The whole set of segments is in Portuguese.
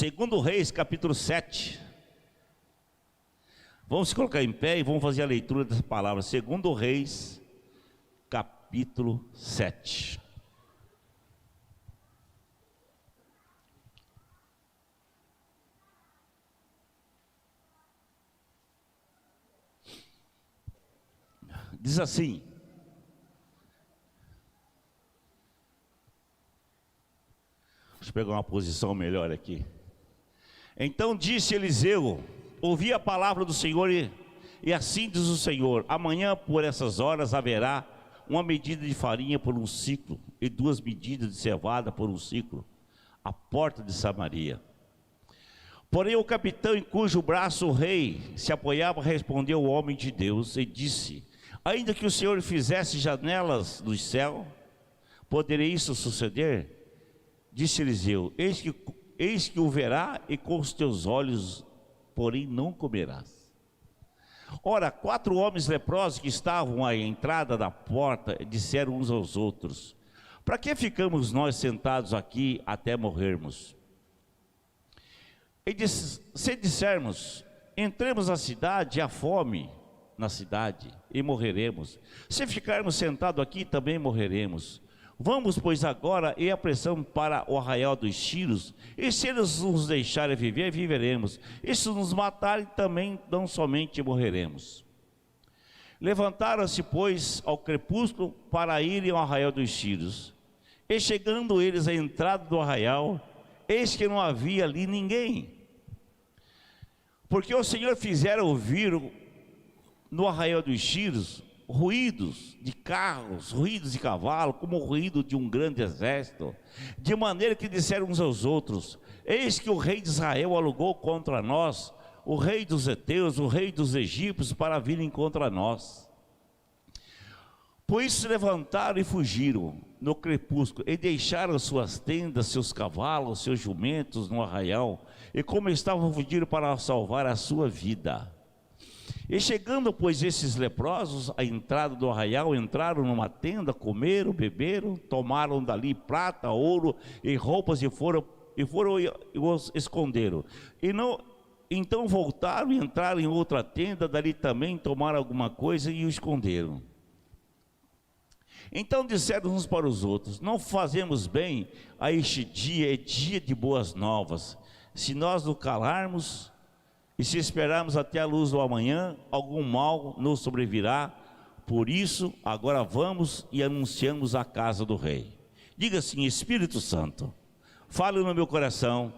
Segundo Reis, capítulo 7. Vamos se colocar em pé e vamos fazer a leitura dessa palavra. Segundo Reis, capítulo 7. Diz assim: deixa eu pegar uma posição melhor aqui. Então disse Eliseu: ouvi a palavra do Senhor e assim diz o Senhor: amanhã por essas horas haverá uma medida de farinha por um ciclo e 2 medidas de cevada por um ciclo à porta de Samaria. Porém o capitão em cujo braço o rei se apoiava respondeu o homem de Deus e disse: ainda que o Senhor fizesse janelas do céu, poderia isso suceder? Disse Eliseu: eis que o verá e com os teus olhos, porém não comerás. Ora, 4 homens leprosos que estavam à entrada da porta disseram uns aos outros: para que ficamos nós sentados aqui até morrermos? E se dissermos: entremos na cidade, há fome na cidade e morreremos. Se ficarmos sentados aqui, também morreremos. Vamos, pois, agora e apressamos para o arraial dos tiros, e se eles nos deixarem viver, viveremos, e se nos matarem, também não somente morreremos. Levantaram-se, pois, ao crepúsculo para irem ao arraial dos tiros, e chegando eles à entrada do arraial, eis que não havia ali ninguém, porque o Senhor fizera ouvir no arraial dos tiros ruídos de carros, ruídos de cavalo, como o ruído de um grande exército, de maneira que disseram uns aos outros: eis que o rei de Israel alugou contra nós o rei dos heteus, o rei dos egípcios, para virem contra nós. Por isso se levantaram e fugiram no crepúsculo, e deixaram suas tendas, seus cavalos, seus jumentos no arraial, e como estavam fugindo para salvar a sua vida. E chegando, pois, esses leprosos à entrada do arraial, entraram numa tenda, comeram, beberam, tomaram dali prata, ouro e roupas, e foram e os esconderam. Então voltaram e entraram em outra tenda, dali também tomaram alguma coisa e o esconderam. Então disseram uns para os outros: não fazemos bem a este dia, é dia de boas novas. Se nós nos calarmos e se esperarmos até a luz do amanhã, algum mal nos sobrevirá. Por isso, agora vamos e anunciamos a casa do rei. Diga assim: Espírito Santo, fale no meu coração,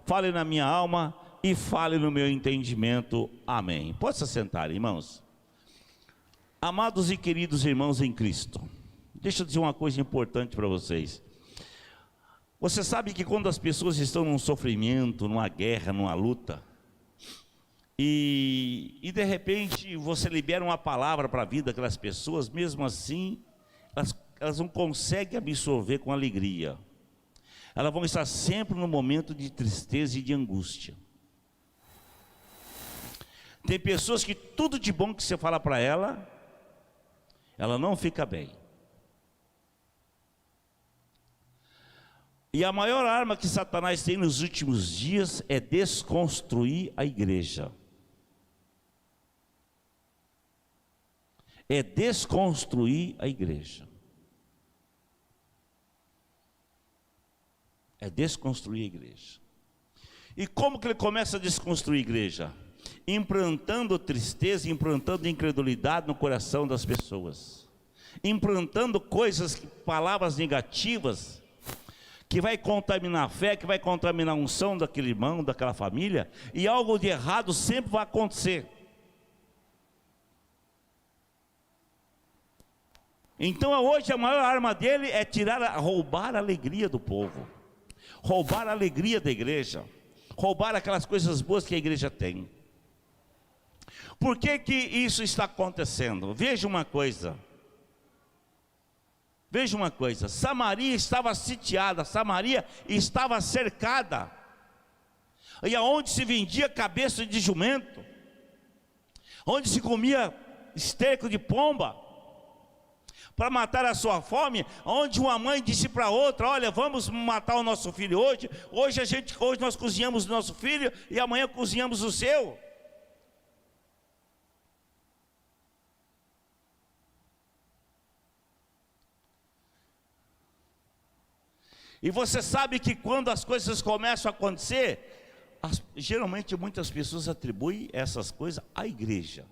fale na minha alma e fale no meu entendimento. Amém. Pode se sentar, irmãos. Amados e queridos irmãos em Cristo, deixa eu dizer uma coisa importante para vocês. Você sabe que quando as pessoas estão num sofrimento, numa guerra, numa luta, e de repente você libera uma palavra para a vida daquelas pessoas, mesmo assim elas não conseguem absorver com alegria. Elas vão estar sempre no momento de tristeza e de angústia. Tem pessoas que tudo de bom que você fala para ela, ela não fica bem. E a maior arma que Satanás tem nos últimos dias é desconstruir a igreja. É desconstruir a igreja. É desconstruir a igreja. E como que ele começa a desconstruir a igreja? Implantando tristeza, implantando incredulidade no coração das pessoas, implantando palavras negativas, que vai contaminar a fé, que vai contaminar a unção daquele irmão, daquela família, e algo de errado sempre vai acontecer. Então hoje a maior arma dele é roubar a alegria do povo, roubar a alegria da igreja, roubar aquelas coisas boas que a igreja tem. Por que que isso está acontecendo? Veja uma coisa, Samaria estava sitiada, Samaria estava cercada, e aonde se vendia cabeça de jumento, onde se comia esterco de pomba, para matar a sua fome, onde uma mãe disse para outra: olha, vamos matar o nosso filho hoje. Hoje nós cozinhamos o nosso filho e amanhã cozinhamos o seu. E você sabe que quando as coisas começam a acontecer, geralmente muitas pessoas atribuem essas coisas à igreja.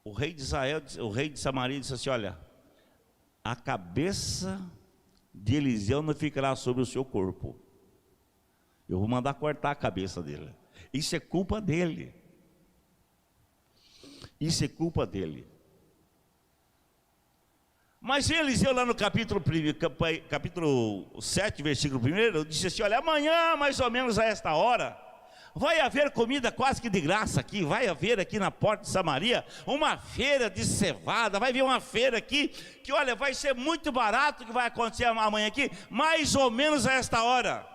O rei de Israel, o rei de Samaria disse assim: olha, a cabeça de Eliseu não ficará sobre o seu corpo. Eu vou mandar cortar a cabeça dele. Isso é culpa dele. Isso é culpa dele. Mas Eliseu, lá no capítulo 7, versículo 1, disse assim: olha, amanhã, mais ou menos a esta hora, vai haver comida quase que de graça aqui. Vai haver aqui na porta de Samaria uma feira de cevada. Vai haver uma feira aqui, que olha, vai ser muito barato, que vai acontecer amanhã aqui, mais ou menos a esta hora.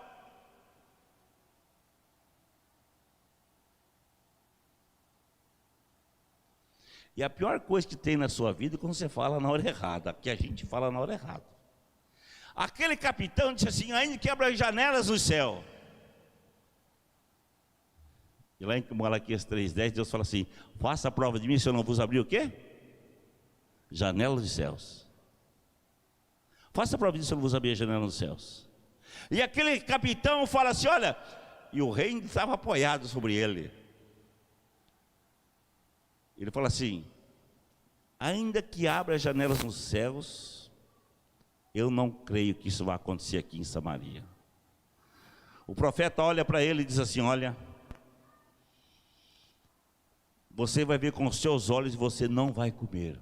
E a pior coisa que tem na sua vida é quando você fala na hora errada, porque a gente fala na hora errada. Aquele capitão disse assim: ainda quebra as janelas do céu. E lá em Malaquias 3,10, Deus fala assim: faça a prova de mim se eu não vos abrir o quê? Janelas dos céus. Faça a prova de mim se eu não vos abrir a janela dos céus. E aquele capitão fala assim: olha, e o rei estava apoiado sobre ele. Ele fala assim: ainda que abra as janelas nos céus, eu não creio que isso vai acontecer aqui em Samaria. O profeta olha para ele e diz assim: olha, você vai ver com os seus olhos e você não vai comer.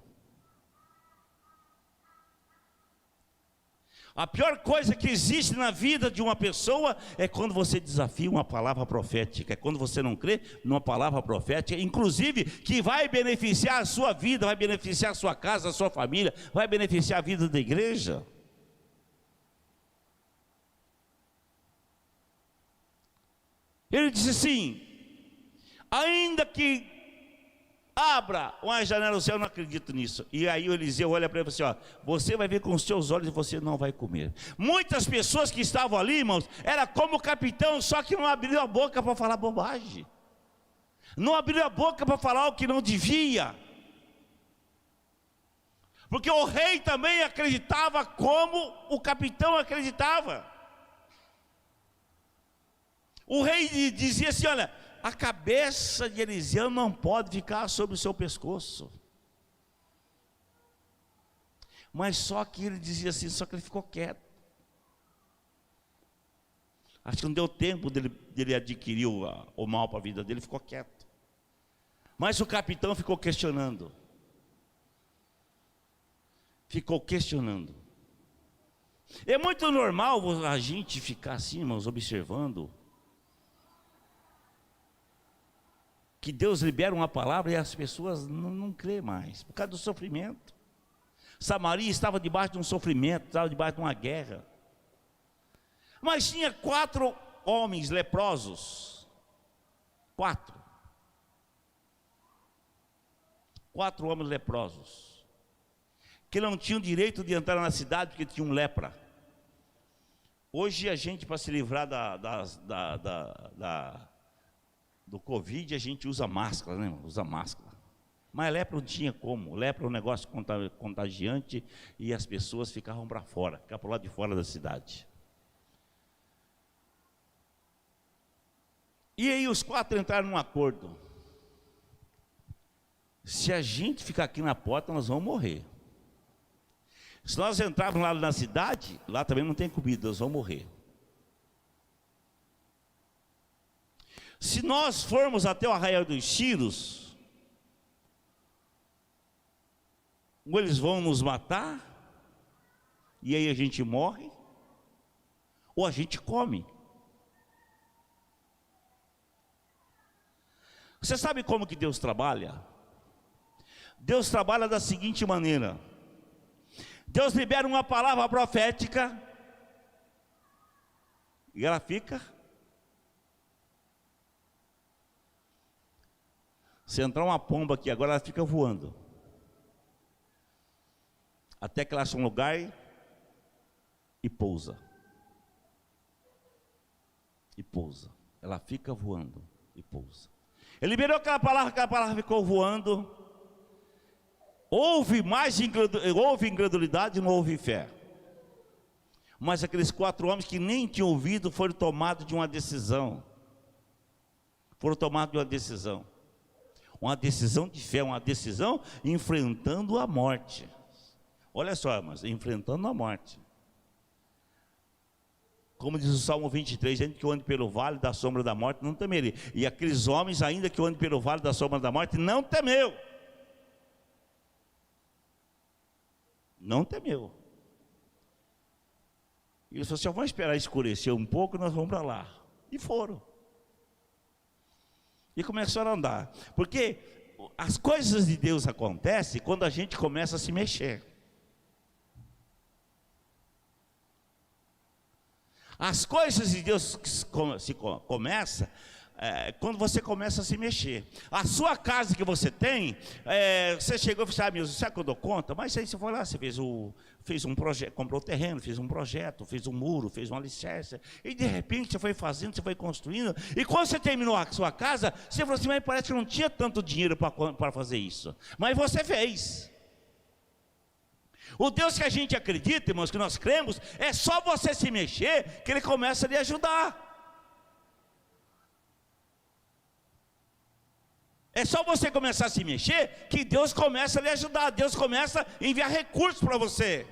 A pior coisa que existe na vida de uma pessoa é quando você desafia uma palavra profética, é quando você não crê numa palavra profética, inclusive que vai beneficiar a sua vida, vai beneficiar a sua casa, a sua família, vai beneficiar a vida da igreja. Ele disse assim: ainda que abra uma janela do céu, eu não acredito nisso. E aí o Eliseu olha para ele e fala assim: ó, você vai ver com os seus olhos e você não vai comer. Muitas pessoas que estavam ali, irmãos, era como o capitão, só que não abriu a boca para falar bobagem, não abriu a boca para falar o que não devia, porque o rei também acreditava como o capitão acreditava. O rei dizia assim: olha, a cabeça de Eliseu não pode ficar sobre o seu pescoço. Mas só que ele dizia assim, só que ele ficou quieto. Acho que não deu tempo dele adquirir o mal para a vida dele, ficou quieto. Mas o capitão ficou questionando. Ficou questionando. É muito normal a gente ficar assim, irmãos, observando que Deus libera uma palavra e as pessoas não crêem mais, por causa do sofrimento. Samaria estava debaixo de um sofrimento, estava debaixo de uma guerra. Mas tinha 4 homens leprosos. 4 homens leprosos, que não tinham direito de entrar na cidade porque tinham lepra. Hoje a gente, para se livrar do Covid, a gente usa máscara, né? Usa máscara. Mas lepra não tinha como. Lepra é um negócio contagiante e as pessoas ficavam para fora, ficavam para o lado de fora da cidade. E aí os 4 entraram num acordo: se a gente ficar aqui na porta, nós vamos morrer. Se nós entrarmos lá na cidade, lá também não tem comida, nós vamos morrer. Se nós formos até o arraial dos Círios, ou eles vão nos matar, e aí a gente morre, ou a gente come. Você sabe como que Deus trabalha? Deus trabalha da seguinte maneira: Deus libera uma palavra profética, e ela fica. Se entrar uma pomba aqui agora, ela fica voando. até que ela acha um lugar e pousa. E pousa. Ela fica voando e pousa. Ele liberou aquela palavra ficou voando. Houve incredulidade, não houve fé. Mas aqueles 4 homens que nem tinham ouvido foram tomados de uma decisão. Foram tomados de uma decisão. Uma decisão de fé, uma decisão enfrentando a morte. Olha só, irmãos, enfrentando a morte. Como diz o Salmo 23, gente que ande pelo vale da sombra da morte não temeria. E aqueles homens, ainda que andem pelo vale da sombra da morte, não temeu. Não temeu. E eles falaram assim: vamos esperar escurecer um pouco, nós vamos para lá. E foram. E começaram a andar. Porque as coisas de Deus acontecem quando a gente começa a se mexer. As coisas de Deus começam quando você começa a se mexer. A sua casa que você tem, você chegou e falou: meu, sabe que eu dou conta? Mas aí você foi lá, você fez um projeto, comprou terreno, fez um projeto, fez um muro, fez um alicerce. E de repente você foi fazendo, você foi construindo. E quando você terminou a sua casa, você falou assim: mas parece que não tinha tanto dinheiro para fazer isso. Mas você fez. O Deus que a gente acredita, irmãos, que nós cremos, é só você se mexer que Ele começa a lhe ajudar. É só você começar a se mexer que Deus começa a lhe ajudar. Deus começa a enviar recursos para você.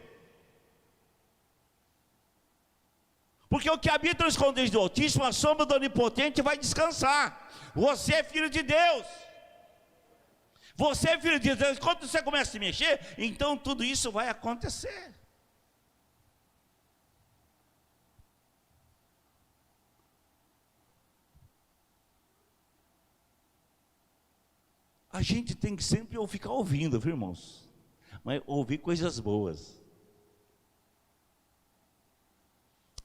Porque o que habita no esconderijo do Altíssimo, a sombra do Onipotente vai descansar. Você é filho de Deus. Você é filho de Deus. Quando você começa a se mexer, então tudo isso vai acontecer. A gente tem que sempre ficar ouvindo, viu, irmãos? Mas ouvir coisas boas.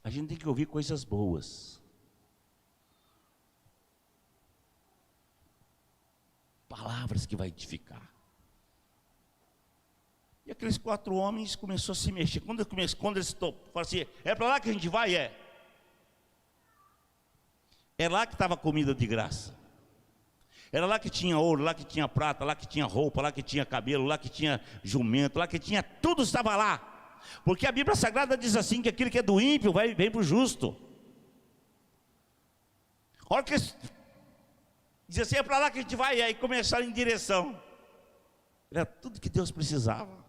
A gente tem que ouvir coisas boas. Palavras que vai edificar. E aqueles 4 homens começaram a se mexer. Quando eles falaram assim: é para lá que a gente vai? É lá que estava comida de graça. Era lá que tinha ouro, lá que tinha prata, lá que tinha roupa, lá que tinha cabelo, lá que tinha jumento, lá que tinha tudo, estava lá. Porque a Bíblia Sagrada diz assim, que aquilo que é do ímpio vem para o justo. A hora que eles diz assim: é para lá que a gente vai. E aí começaram em direção. Era tudo que Deus precisava.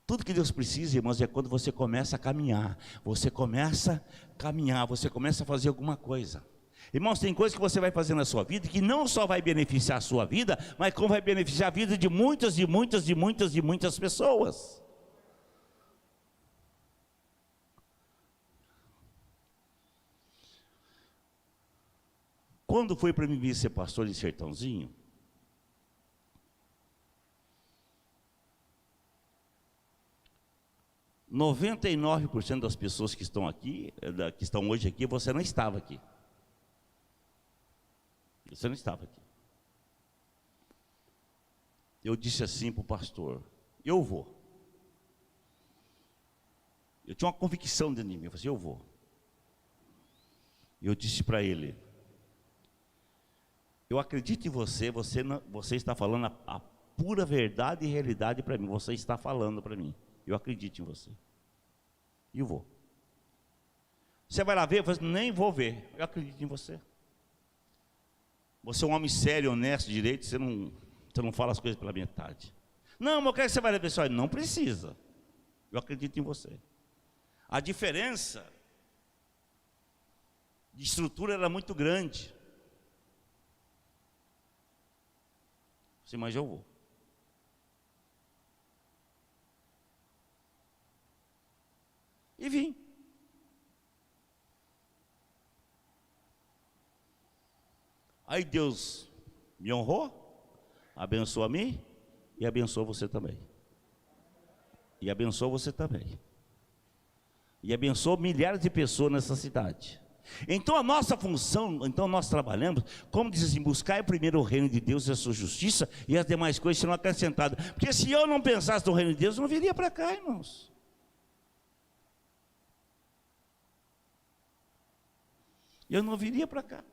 Tudo que Deus precisa, irmãos, é quando você começa a caminhar. Você começa a caminhar, você começa a fazer alguma coisa. Irmãos, tem coisas que você vai fazer na sua vida que não só vai beneficiar a sua vida, mas como vai beneficiar a vida de muitas e muitas e muitas e muitas pessoas. Quando foi para mim vir ser pastor em Sertãozinho, ,99% das pessoas que estão aqui, que estão hoje aqui, você não estava aqui. Você não estava aqui. Eu disse assim para o pastor: eu vou. Eu tinha uma convicção dentro de mim, eu falei assim: eu vou. E eu disse para ele: eu acredito em você, você está falando a pura verdade e realidade para mim, você está falando para mim, eu acredito em você. E eu vou. Você vai lá ver? Eu falei: nem vou ver, eu acredito em você. Você é um homem sério, honesto, direito, você não fala as coisas pela metade. Não, mas eu quero que você vai ver só. Não precisa. Eu acredito em você. A diferença de estrutura era muito grande. Você, mas eu vou. E vim. Aí Deus me honrou, abençoou a mim e abençoou você também. E abençoou você também. E abençoou milhares de pessoas nessa cidade. Então a nossa função, então nós trabalhamos, como diz assim, buscar primeiro o reino de Deus e a sua justiça, e as demais coisas serão acrescentadas. Porque se eu não pensasse no reino de Deus, eu não viria para cá, irmãos. Eu não viria para cá.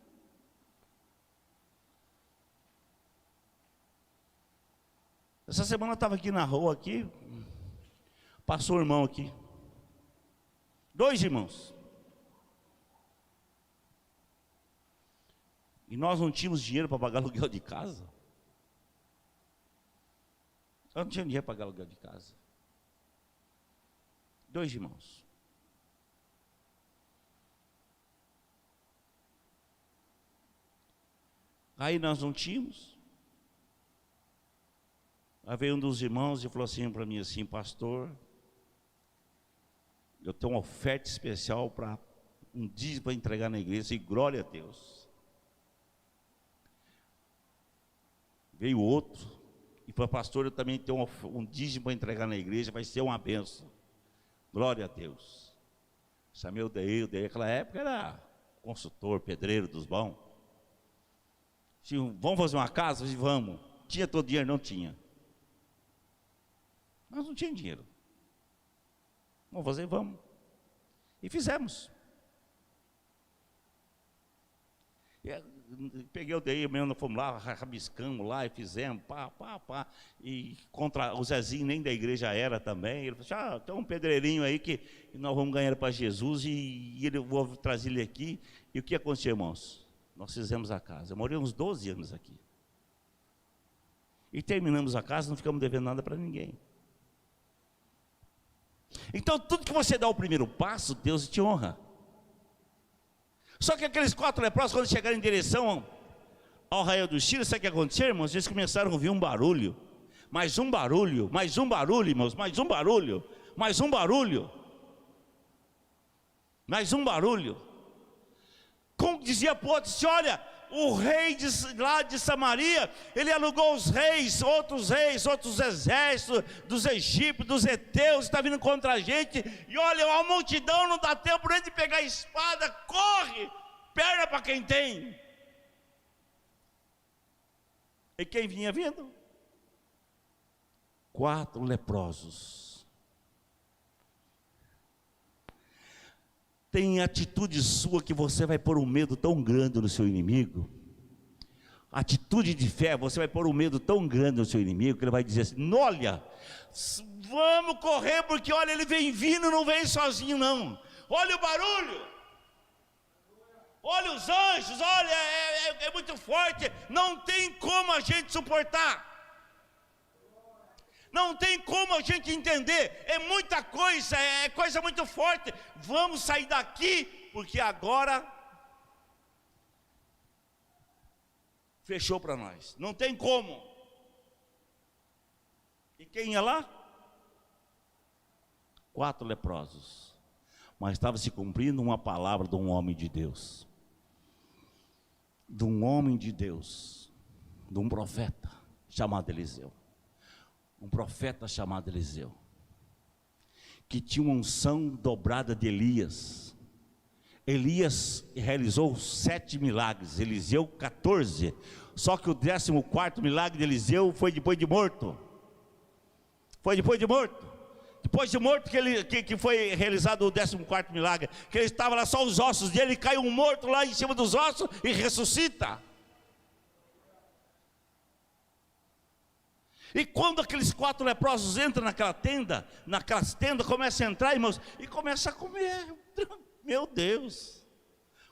Essa semana eu estava aqui na rua, aqui, passou um irmão aqui, 2 irmãos, e nós não tínhamos dinheiro para pagar aluguel de casa. Eu não tinha dinheiro para pagar aluguel de casa. 2 irmãos. Aí nós não tínhamos. Aí veio um dos irmãos e falou assim para mim assim: pastor, eu tenho uma oferta especial para um dízimo para entregar na igreja, e glória a Deus. Veio outro e falou: pastor, eu também tenho um dízimo para entregar na igreja, vai ser uma bênção, glória a Deus. Chamei o Deir, naquela época era consultor, pedreiro dos bons. Vamos fazer uma casa? Eu disse, vamos. Tinha todo o dinheiro? Não tinha. Nós não tínhamos dinheiro. Vamos fazer? Vamos. E fizemos. Peguei o DI mesmo, nós fomos lá, rabiscamos lá e fizemos, pá. E contra o Zezinho, nem da igreja era também. Ele falou assim: tem um pedreirinho aí que nós vamos ganhar para Jesus, e eu vou trazer ele aqui. E o que aconteceu, irmãos? Nós fizemos a casa. Eu morei uns 12 anos aqui. E terminamos a casa, não ficamos devendo nada para ninguém. Então, tudo que você dá o primeiro passo, Deus te honra. Só que aqueles 4 leprosos, quando chegaram em direção ao arraial dos Sírios, sabe o que aconteceu, irmãos? Eles começaram a ouvir um barulho. Mais um barulho, irmãos, mais um barulho. Como dizia para o outro, disse: olha, o rei lá de Samaria, ele alugou os reis, outros exércitos dos egípcios, dos heteus, está vindo contra a gente, e olha, a multidão não dá tempo nem de pegar a espada, corre, perna para quem tem. E quem vinha vindo? 4 leprosos. Tem atitude sua que você vai pôr um medo tão grande no seu inimigo. Atitude de fé, você vai pôr um medo tão grande no seu inimigo, que ele vai dizer assim: olha, vamos correr, porque olha, ele vem vindo, não vem sozinho não. Olha o barulho, olha os anjos, olha, é muito forte, não tem como a gente suportar. Não tem como a gente entender, é muita coisa, é coisa muito forte. Vamos sair daqui, porque agora fechou para nós, não tem como. E quem ia lá? 4 leprosos. Mas estava se cumprindo uma palavra de um homem de Deus, de um profeta chamado Eliseu. Um profeta chamado Eliseu, que tinha uma unção dobrada de Elias. Elias realizou 7 milagres, Eliseu 14. Só que o 14º milagre de Eliseu foi depois de morto. Depois de morto que foi realizado o 14º milagre. Que ele estava lá, só os ossos dele, cai um morto lá em cima dos ossos e ressuscita. E quando aqueles 4 leprosos entram naquelas tendas, começam a entrar, irmãos, e começam a comer. Meu Deus,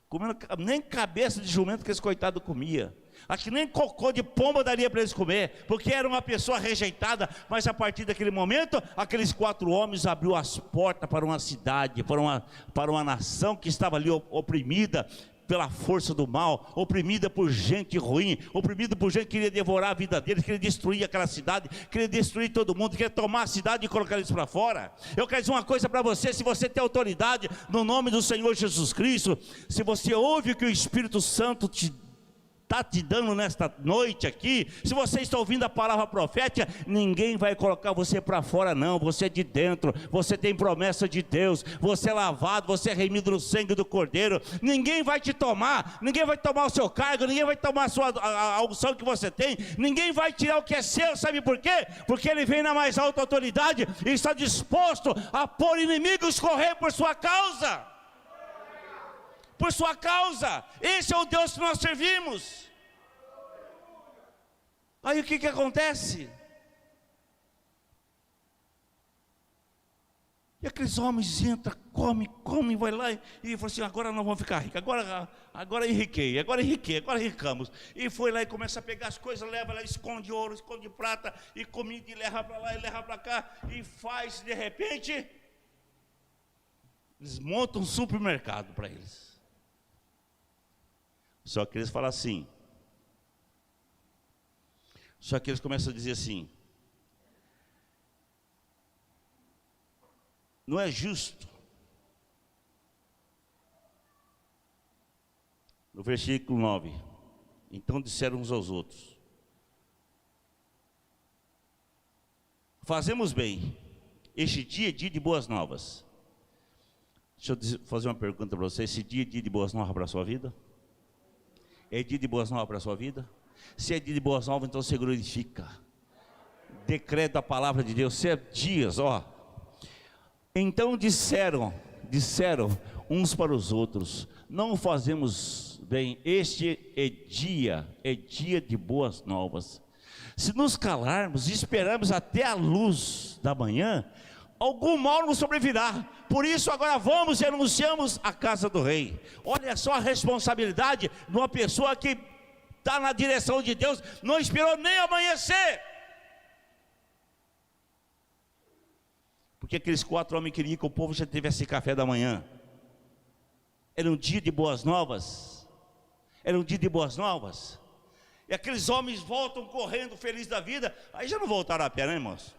comendo, nem cabeça de jumento que esse coitado comia. Acho que nem cocô de pomba daria para eles comer, porque era uma pessoa rejeitada. Mas a partir daquele momento, aqueles 4 homens abriu as portas para uma cidade, para uma nação que estava ali oprimida pela força do mal, oprimida por gente ruim, oprimida por gente que queria devorar a vida deles, queria destruir aquela cidade, queria destruir todo mundo, queria tomar a cidade e colocar eles para fora. Eu quero dizer uma coisa para você: se você tem autoridade no nome do Senhor Jesus Cristo, se você ouve o que o Espírito Santo te está te dando nesta noite aqui, se você está ouvindo a palavra profética, ninguém vai colocar você para fora não, você é de dentro, você tem promessa de Deus, você é lavado, você é remido no sangue do Cordeiro, ninguém vai te tomar, ninguém vai tomar o seu cargo, ninguém vai tomar a unção que você tem, ninguém vai tirar o que é seu, sabe por quê? Porque Ele vem na mais alta autoridade e está disposto a pôr inimigos correr por sua causa. Por sua causa, esse é o Deus que nós servimos. Aí o que acontece? E aqueles homens entram, come, vai lá e fala assim: agora nós vamos ficar ricos, agora enriquei, agora enricamos. E foi lá e começa a pegar as coisas, leva lá, esconde ouro, esconde prata, e comida, e leva para lá, e leva para cá, e faz, de repente, eles montam um supermercado para eles. Só que eles falam assim, só que eles começam a dizer assim: não é justo. No versículo 9, então disseram uns aos outros: fazemos bem, este dia é dia de boas novas. Deixa eu fazer uma pergunta para você: esse dia é dia de boas novas para a sua vida? É dia de boas novas para a sua vida? Se é dia de boas novas, então você glorifica, decreta a palavra de Deus. Se é dias, então disseram uns para os outros: não fazemos bem, este é dia de boas novas. Se nos calarmos e esperarmos até a luz da manhã, algum mal nos sobrevirá. Por isso agora vamos e anunciamos a casa do rei. Olha só a responsabilidade de uma pessoa que está na direção de Deus, não esperou nem amanhecer, porque aqueles 4 homens queriam que o povo já tivesse café da manhã. Era um dia de boas novas, e aqueles homens voltam correndo, felizes da vida. Aí já não voltaram a pé, né, irmãos?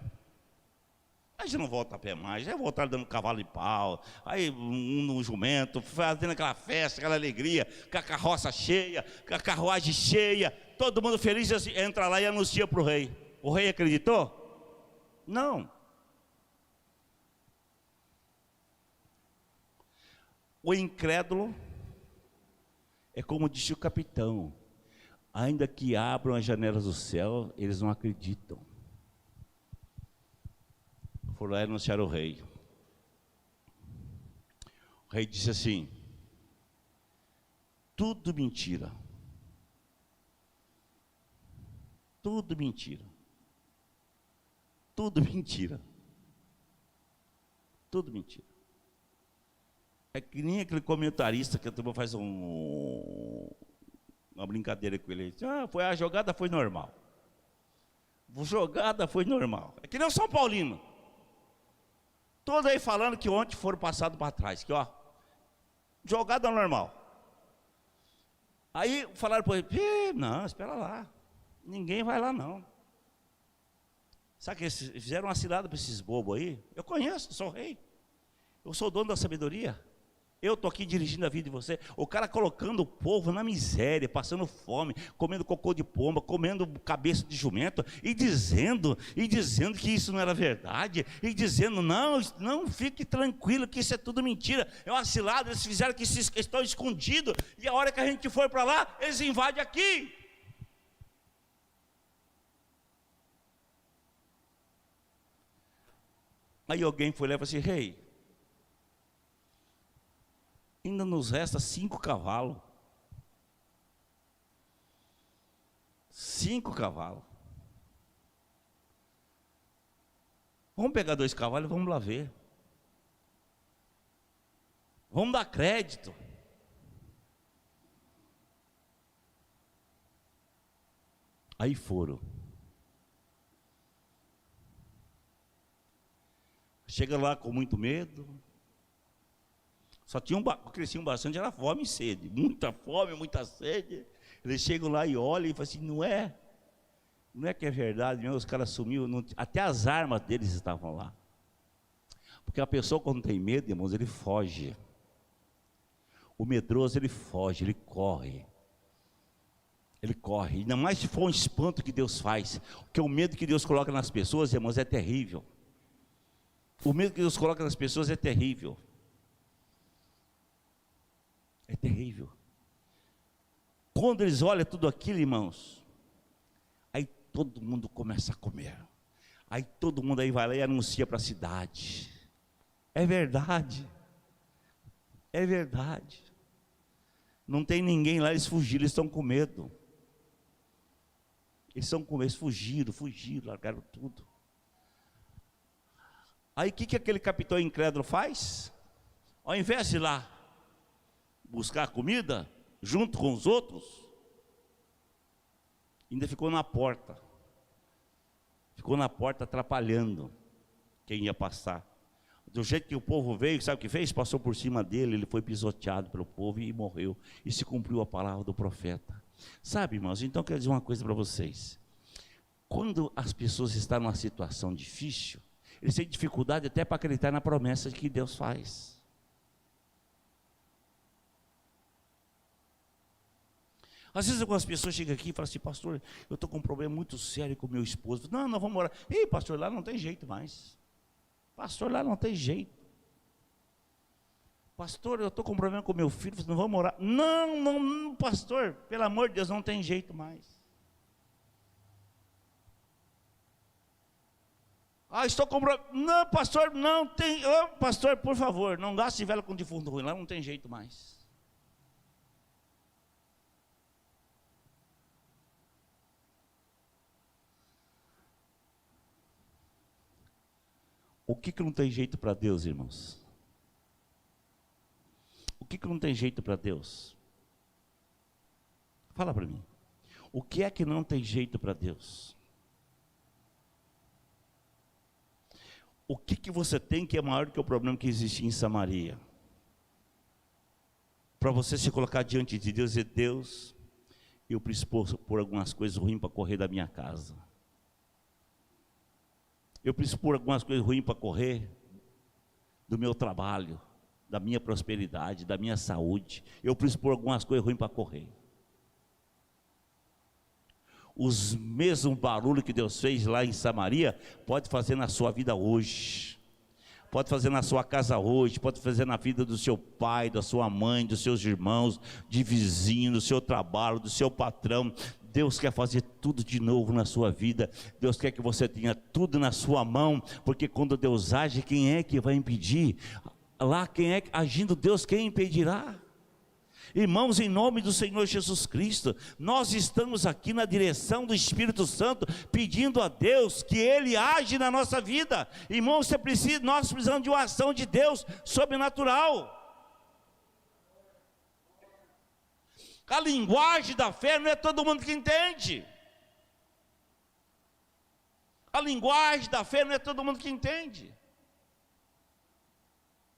Aí já não volta a pé mais, já voltaram dando cavalo de pau, aí um no jumento, fazendo aquela festa, aquela alegria, com a carroça cheia, com a carruagem cheia, todo mundo feliz, entra lá e anuncia para o rei. O rei acreditou? Não. O incrédulo é como disse o capitão: ainda que abram as janelas do céu, eles não acreditam. Foram lá anunciar o rei. O rei disse assim: tudo mentira. Tudo mentira. Tudo mentira. Tudo mentira. É que nem aquele comentarista que a turma faz uma brincadeira com ele. Foi a jogada foi normal. A jogada foi normal. É que nem o São Paulino. Todo aí falando que ontem foram passados para trás, que jogada normal. Aí falaram para ele: não, espera lá, ninguém vai lá não. Sabe que eles fizeram uma cilada para esses bobos aí? Eu conheço, sou rei, eu sou o dono da sabedoria. Eu estou aqui dirigindo a vida de você. O cara colocando o povo na miséria, passando fome, comendo cocô de pomba, comendo cabeça de jumento, e dizendo que isso não era verdade, e dizendo: não, fique tranquilo que isso é tudo mentira, é uma cilada, eles fizeram que estão escondidos, e a hora que a gente for para lá, eles invadem aqui. Aí alguém foi lá e falou assim: rei, ainda nos resta 5 cavalos. 5 cavalos. Vamos pegar 2 cavalos e vamos lá ver. Vamos dar crédito. Aí foram. Chega lá com muito medo. Só cresciam bastante, era fome e sede. Muita fome, muita sede. Eles chegam lá e olham e falam assim: não é que é verdade, os caras sumiram, até as armas deles estavam lá. Porque a pessoa, quando tem medo, irmãos, ele foge. O medroso, ele foge, ele corre. Ele corre, ainda mais se for um espanto que Deus faz, porque o medo que Deus coloca nas pessoas, irmãos, é terrível. O medo que Deus coloca nas pessoas é terrível. É terrível. Quando eles olham tudo aquilo, irmãos, aí todo mundo começa a comer. Aí todo mundo aí vai lá e anuncia para a cidade. É verdade. É verdade. Não tem ninguém lá, eles fugiram, eles estão com medo. Eles estão com medo, eles fugiram, largaram tudo. Aí o que aquele capitão incrédulo faz? Ao invés de ir lá buscar comida, junto com os outros, ainda ficou na porta. Ficou na porta atrapalhando quem ia passar. Do jeito que o povo veio, sabe o que fez? Passou por cima dele, ele foi pisoteado pelo povo e morreu. E se cumpriu a palavra do profeta. Sabe, irmãos, então eu quero dizer uma coisa para vocês. Quando as pessoas estão numa situação difícil, eles têm dificuldade até para acreditar na promessa que Deus faz. Às vezes algumas pessoas chegam aqui e falam assim: pastor, eu estou com um problema muito sério com meu esposo. Não, nós vamos orar. Ei, pastor, lá não tem jeito mais. Pastor, lá não tem jeito. Pastor, eu estou com um problema com meu filho, não vamos orar. Não, pastor, pelo amor de Deus, não tem jeito mais. Estou com problema. Não, pastor, não tem. Pastor, por favor, não gaste vela com defunto ruim, lá não tem jeito mais. O que não tem jeito para Deus, irmãos? O que não tem jeito para Deus? Fala para mim. O que é que não tem jeito para Deus? O que você tem que é maior do que o problema que existe em Samaria? Para você se colocar diante de Deus e dizer: Deus, eu preciso pôr algumas coisas ruins para correr da minha casa. Eu preciso pôr algumas coisas ruins para correr do meu trabalho, da minha prosperidade, da minha saúde. Eu preciso pôr algumas coisas ruins para correr. Os mesmos barulhos que Deus fez lá em Samaria, pode fazer na sua vida hoje. Pode fazer na sua casa hoje, pode fazer na vida do seu pai, da sua mãe, dos seus irmãos, de vizinho, do seu trabalho, do seu patrão. Deus quer fazer tudo de novo na sua vida. Deus quer que você tenha tudo na sua mão, porque quando Deus age, quem é que vai impedir? Lá, quem é agindo Deus, quem impedirá? Irmãos, em nome do Senhor Jesus Cristo, nós estamos aqui na direção do Espírito Santo, pedindo a Deus que Ele age na nossa vida. Irmãos, nós precisamos de uma ação de Deus sobrenatural. A linguagem da fé não é todo mundo que entende. A linguagem da fé não é todo mundo que entende.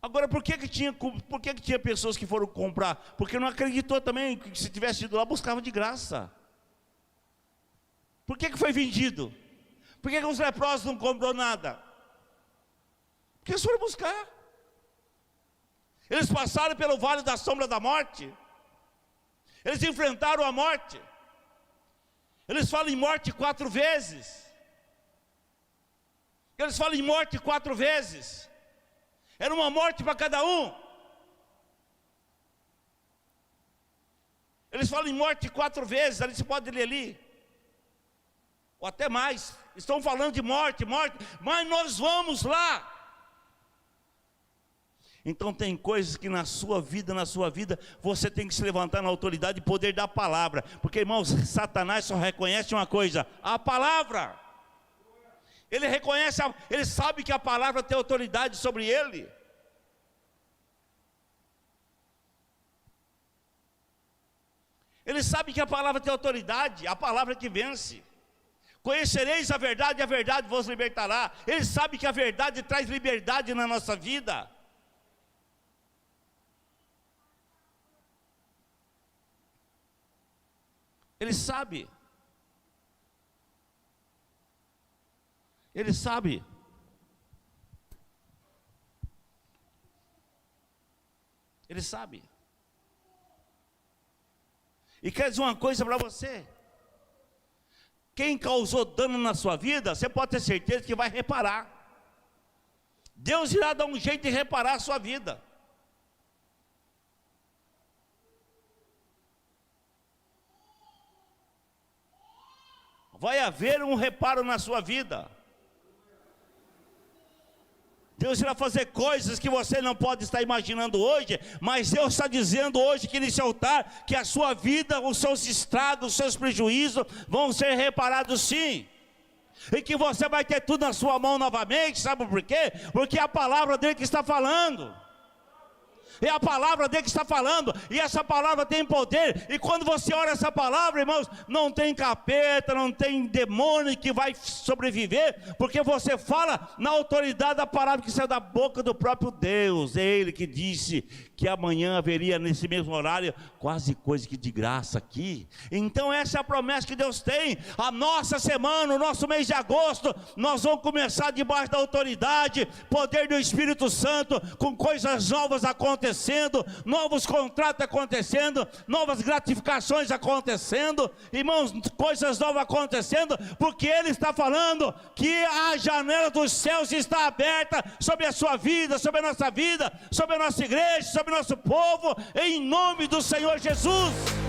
Agora, por que tinha pessoas que foram comprar? Porque não acreditou também que se tivesse ido lá, buscava de graça. Por que foi vendido? Por que os leprosos não comprou nada? Porque eles foram buscar. Eles passaram pelo vale da sombra da morte. Eles enfrentaram a morte. Eles falam em morte 4 vezes. Eles falam em morte 4 vezes. Era uma morte para cada um. Eles falam em morte 4 vezes. Ali você pode ler ali, ou até mais. Estão falando de morte, mas nós vamos lá. Então tem coisas que na sua vida, você tem que se levantar na autoridade e poder da palavra. Porque, irmãos, Satanás só reconhece uma coisa: a palavra. Ele reconhece, ele sabe que a palavra tem autoridade sobre ele. Ele sabe que a palavra tem autoridade, a palavra que vence. Conhecereis a verdade e a verdade vos libertará. Ele sabe que a verdade traz liberdade na nossa vida. Ele sabe. Ele sabe. Ele sabe. E quer dizer uma coisa para você: quem causou dano na sua vida, você pode ter certeza que vai reparar. Deus irá dar um jeito de reparar a sua vida. Vai haver um reparo na sua vida. Deus irá fazer coisas que você não pode estar imaginando hoje, mas Deus está dizendo hoje que nesse altar, que a sua vida, os seus estragos, os seus prejuízos vão ser reparados sim. E que você vai ter tudo na sua mão novamente, sabe por quê? Porque é a palavra dele que está falando. É a palavra dele que está falando, e essa palavra tem poder, e quando você ora essa palavra, irmãos, não tem capeta, não tem demônio que vai sobreviver, porque você fala na autoridade da palavra que saiu da boca do próprio Deus. É Ele que disse que amanhã haveria nesse mesmo horário, quase coisa que de graça aqui. Então essa é a promessa que Deus tem. A nossa semana, o nosso mês de agosto, nós vamos começar debaixo da autoridade, poder do Espírito Santo, com coisas novas acontecendo, novos contratos acontecendo, novas gratificações acontecendo, irmãos, coisas novas acontecendo, porque Ele está falando que a janela dos céus está aberta sobre a sua vida, sobre a nossa vida, sobre a nossa igreja, sobre o nosso povo, em nome do Senhor Jesus.